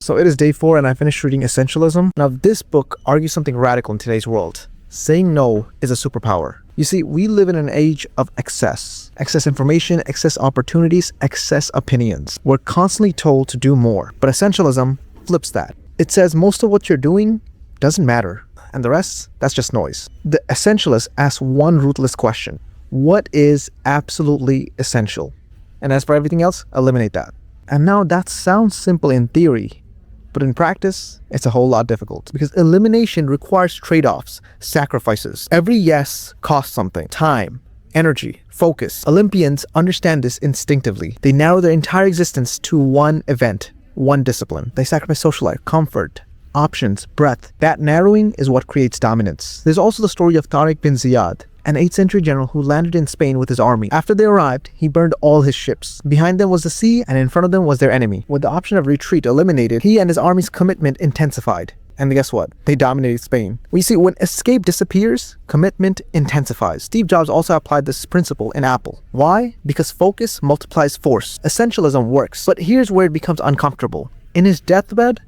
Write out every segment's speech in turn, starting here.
So it is day 4 and I finished reading Essentialism. Now this book argues something radical in today's world. Saying no is a superpower. You see, we live in an age of excess. Excess information, excess opportunities, excess opinions. We're constantly told to do more. But Essentialism flips that. It says most of what you're doing doesn't matter. And the rest, that's just noise. The Essentialist asks one ruthless question. What is absolutely essential? And as for everything else, eliminate that. And now that sounds simple in theory, but in practice, it's a whole lot difficult because elimination requires trade-offs, sacrifices. Every yes costs something: time, energy, focus. Olympians understand this instinctively. They narrow their entire existence to one event, one discipline. They sacrifice social life, comfort, options, breadth. That narrowing is what creates dominance. There's also the story of Tariq bin Ziyad, an 8th century general who landed in Spain with his army. After they arrived, he burned all his ships. Behind them was the sea, and in front of them was their enemy. With the option of retreat eliminated, he and his army's commitment intensified. And guess what? They dominated Spain. We see when escape disappears, commitment intensifies. Steve Jobs also applied this principle in Apple. Why? Because focus multiplies force. Essentialism works. But here's where it becomes uncomfortable. In his deathbed,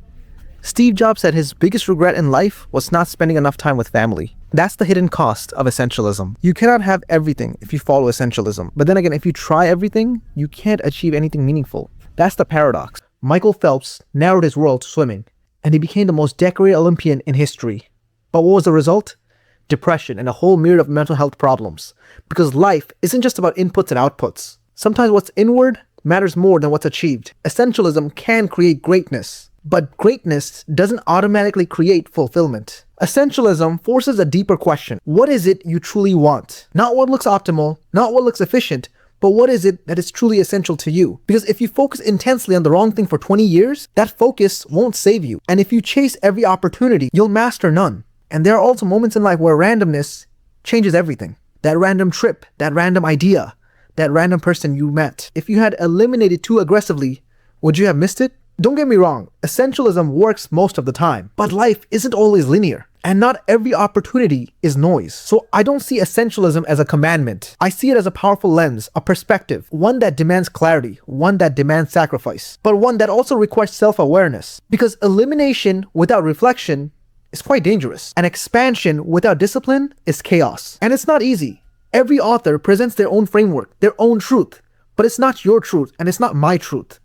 Steve Jobs said his biggest regret in life was not spending enough time with family. That's the hidden cost of essentialism. You cannot have everything if you follow essentialism. But then again, if you try everything, you can't achieve anything meaningful. That's the paradox. Michael Phelps narrowed his world to swimming, and he became the most decorated Olympian in history. But what was the result? Depression and a whole myriad of mental health problems. Because life isn't just about inputs and outputs. Sometimes what's inward matters more than what's achieved. Essentialism can create greatness, but greatness doesn't automatically create fulfillment. Essentialism forces a deeper question. What is it you truly want? Not what looks optimal, not what looks efficient, but what is it that is truly essential to you? Because if you focus intensely on the wrong thing for 20 years, that focus won't save you. And if you chase every opportunity, you'll master none. And there are also moments in life where randomness changes everything. That random trip, that random idea, that random person you met. If you had eliminated too aggressively, would you have missed it? Don't get me wrong, essentialism works most of the time, but life isn't always linear, and not every opportunity is noise. So I don't see essentialism as a commandment. I see it as a powerful lens, a perspective, one that demands clarity, one that demands sacrifice, but one that also requires self-awareness. Because elimination without reflection is quite dangerous, and expansion without discipline is chaos. And it's not easy. Every author presents their own framework, their own truth, but it's not your truth, and it's not my truth.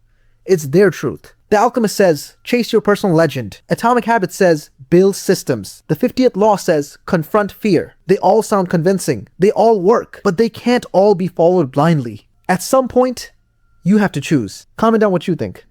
It's their truth. The Alchemist says, chase your personal legend. Atomic Habits says, build systems. The 50th Law says, confront fear. They all sound convincing. They all work, but they can't all be followed blindly. At some point, you have to choose. Comment down what you think.